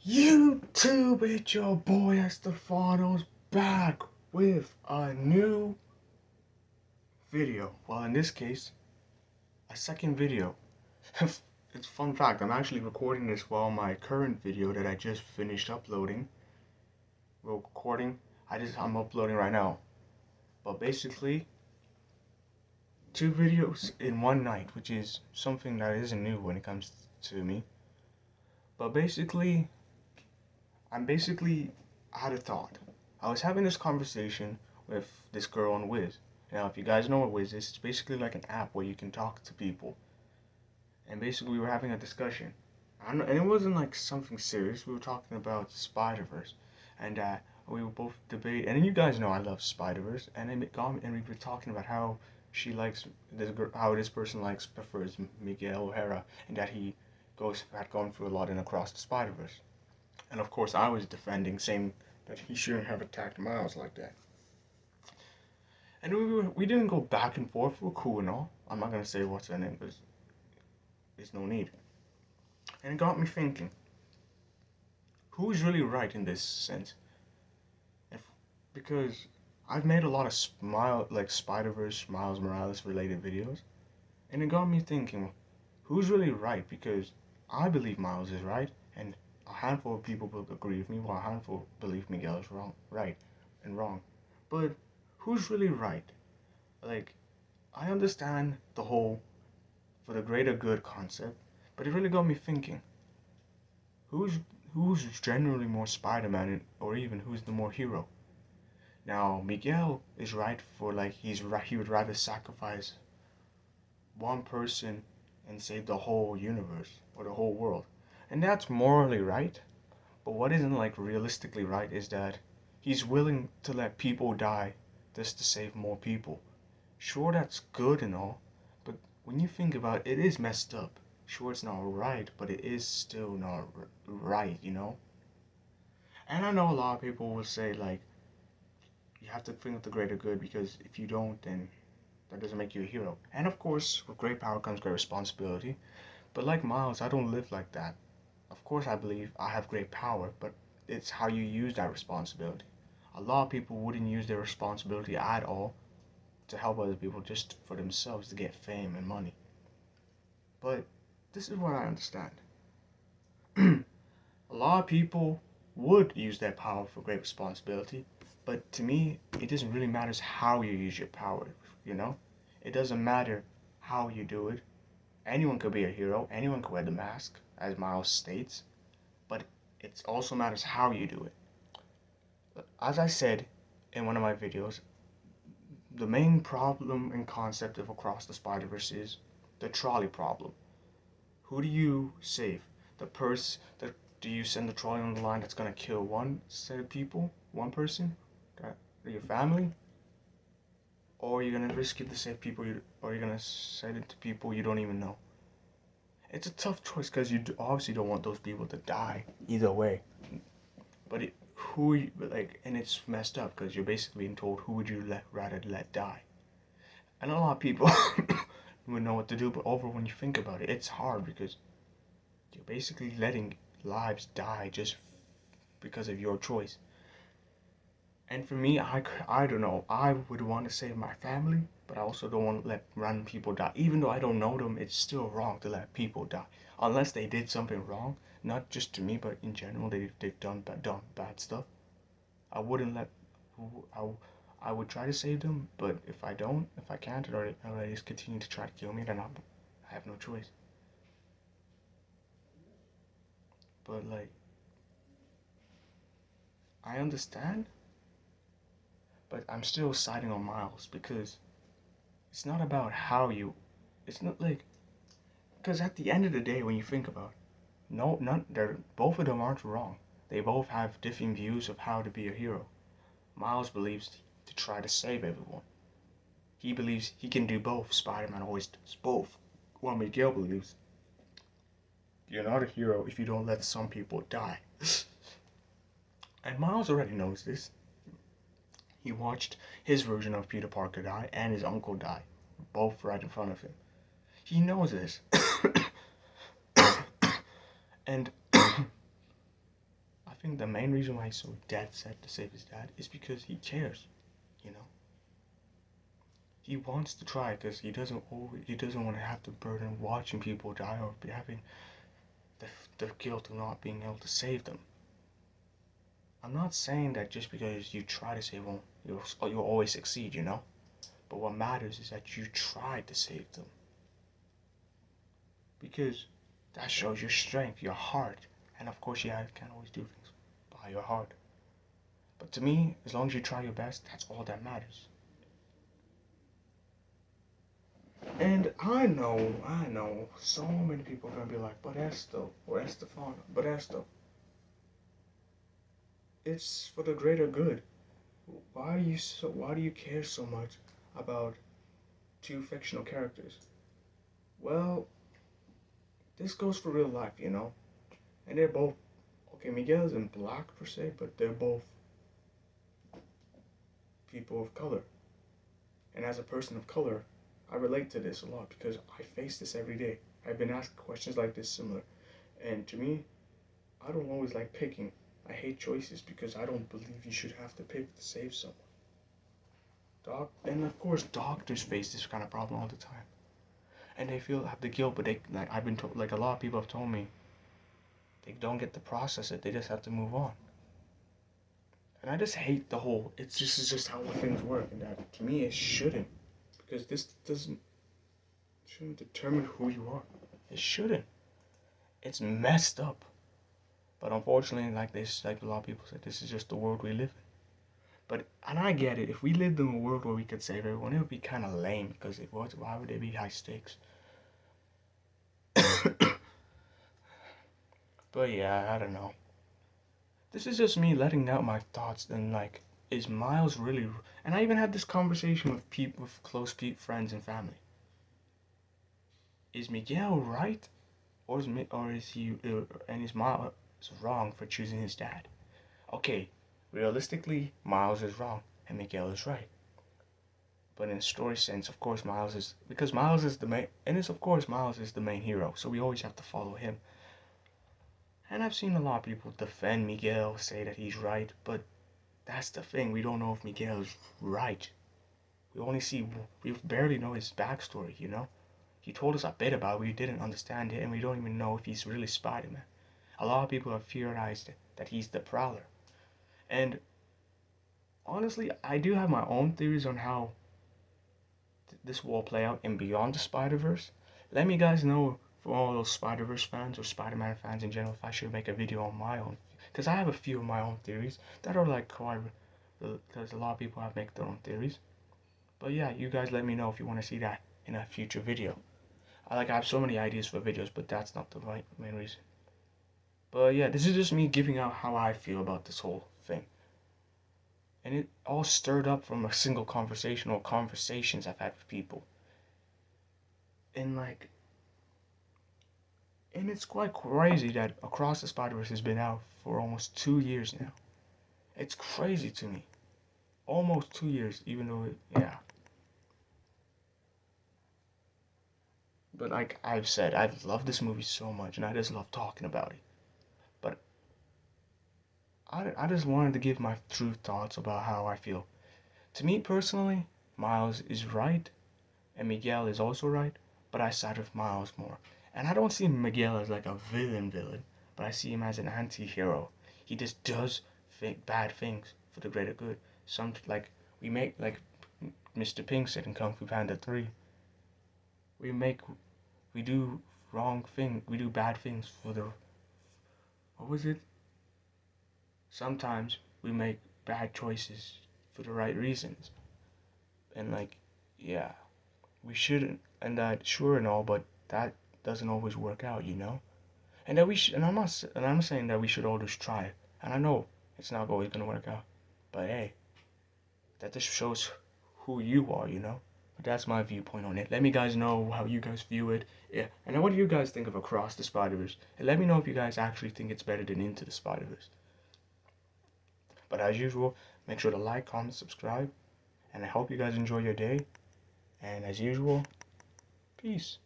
YouTube, it's your boy Estefanos back with a new video. Well, in this case, a second video. It's a fun fact, I'm actually recording this while my current video that I just finished uploading. I'm uploading right now. But basically, two videos in one night, which is something that isn't new when it comes to me. But basically, I had a thought. I was having this conversation with this girl on Wiz. Now, if you guys know what Wiz is, it's basically like an app where you can talk to people. And basically, we were having a discussion. And it wasn't like something serious. We were talking about Spider-Verse. And we were both debating. And you guys know I love Spider-Verse. And we were talking about how she likes this girl, how this person prefers Miguel O'Hara, and that he had gone through a lot in Across the Spider-Verse. And of course, I was defending, saying that he shouldn't have attacked Miles like that. And we didn't go back and forth. We were cool and all. I'm not gonna say what's her name because there's no need. And it got me thinking: who's really right in this sense? Because I've made a lot of Spider-Verse, Miles Morales related videos, and it got me thinking: who's really right? Because I believe Miles is right, and a handful of people will agree with me, while a handful believe Miguel is right and wrong. But who's really right? Like, I understand the whole for the greater good concept, but it really got me thinking: who's who's generally more Spider-Man, or even who's the more hero? Now, Miguel is right for he would rather sacrifice one person and save the whole universe or the whole world. And that's morally right. But what isn't realistically right is that he's willing to let people die just to save more people. Sure, that's good and all, but when you think about it, it is messed up. Sure, it's not right, but it is still not right, you know? And I know a lot of people will say, you have to think of the greater good, because if you don't, then that doesn't make you a hero. And of course, with great power comes great responsibility. But like Miles, I don't live like that. Of course, I believe I have great power, but it's how you use that responsibility. A lot of people wouldn't use their responsibility at all to help other people, just for themselves to get fame and money. But this is what I understand. A lot of people would use their power for great responsibility, but to me, it doesn't really matter how you use your power, you know? It doesn't matter how you do it. Anyone could be a hero, anyone could wear the mask, as Miles states, but it also matters how you do it. As I said in one of my videos, the main problem and concept of Across the Spider-Verse is the trolley problem. Who do you save? Do you send the trolley on the line that's gonna kill one set of people, one person, your family, or are you gonna risk it to save people, or you're gonna send it to people you don't even know? It's a tough choice because you obviously don't want those people to die either way. But and it's messed up because you're basically being told who would you rather let die. And a lot of people would know what to do, but when you think about it, it's hard because you're basically letting lives die just because of your choice. And for me, I don't know. I would want to save my family, but I also don't want to let random people die. Even though I don't know them, it's still wrong to let people die. Unless they did something wrong, not just to me, but in general, they've done bad stuff. I wouldn't let, I would try to save them, but if I can't, or they just continue to try to kill me, then I have no choice. But I understand, but I'm still siding on Miles because it's not about it's not because at the end of the day, when you think about it, both of them aren't wrong. They both have different views of how to be a hero. Miles believes to try to save everyone. He believes he can do both. Spider-Man always does both. While Miguel believes you're not a hero if you don't let some people die. And Miles already knows this. He watched his version of Peter Parker die and his uncle die, both right in front of him. He knows this. And think the main reason why he's so dead set to save his dad is because he cares, you know. He wants to try because he doesn't want to have the burden of watching people die or having the, the guilt of not being able to save them. I'm not saying that just because you try to save them, you'll always succeed, you know. But what matters is that you tried to save them, because that shows your strength, your heart, and of course, yeah, you can't always do things by your heart. But to me, as long as you try your best, that's all that matters. And I know, so many people are gonna be like, but Esto, or Estefano, but Esto, it's for the greater good. Why do you care so much about two fictional characters? Well, this goes for real life, you know? And they're both, okay, Miguel isn't black per se, but they're both people of color. And as a person of color, I relate to this a lot because I face this every day. I've been asked questions like this similar. And to me, I don't always like picking. I hate choices because I don't believe you should have to pick to save someone. And of course, doctors face this kind of problem all the time. And they have the guilt, but I've been told, like a lot of people have told me, they don't get to process it. They just have to move on. And I just hate the whole. It's just how things work, and that to me it shouldn't, because this shouldn't determine who you are. It shouldn't. It's messed up. But unfortunately, like a lot of people said, this is just the world we live in. And I get it. If we lived in a world where we could save everyone, it would be kind of lame because why would there be high stakes? But yeah, I don't know. This is just me letting out my thoughts. And like, is Miles really? And I even had this conversation with people, with close friends and family. Is Miguel right, or is he and is Miles wrong for choosing his dad? Okay, realistically, Miles is wrong and Miguel is right. But in story sense, of course, Miles is, because Miles is the main, and it's of course Miles is the main hero, so we always have to follow him. And I've seen a lot of people defend Miguel, say that he's right, but that's the thing. We don't know if Miguel is right. We barely know his backstory, you know? He told us a bit about it, we didn't understand it, and we don't even know if he's really Spider-Man. A lot of people have theorized that he's the Prowler. And honestly, I do have my own theories on how this will play out in Beyond the Spider-Verse. Let me guys know, for all those Spider-Verse fans or Spider-Man fans in general, if I should make a video on my own. Because I have a few of my own theories that are like quite, because a lot of people have make their own theories. But yeah, you guys let me know if you want to see that in a future video. I have so many ideas for videos, but that's not the main reason. But yeah, this is just me giving out how I feel about this whole thing. And it all stirred up from a single conversation or conversations I've had with people. And it's quite crazy that Across the Spider-Verse has been out for almost 2 years now. It's crazy to me. Almost 2 years, even though yeah. But like I've said, I've loved this movie so much, and I just love talking about it. But I just wanted to give my true thoughts about how I feel. To me personally, Miles is right, and Miguel is also right, but I side with Miles more. And I don't see Miguel as like a villain, but I see him as an anti-hero. He just does bad things for the greater good. Some we make like Mr. Pink said in Kung Fu Panda 3. We make we do we do bad things for the, what was it? Sometimes we make bad choices for the right reasons. And yeah, we shouldn't, and that sure and all, but that doesn't always work out, you know. And that we should, and I'm saying that we should all just try it. And I know it's not always gonna work out, but hey, that just shows who you are, you know. But that's my viewpoint on it. Let me guys know how you guys view it. Yeah, and what do you guys think of Across the Spider-Verse? And let me know if you guys actually think it's better than Into the Spider-Verse. But as usual, make sure to like, comment, subscribe, and I hope you guys enjoy your day. And as usual, peace.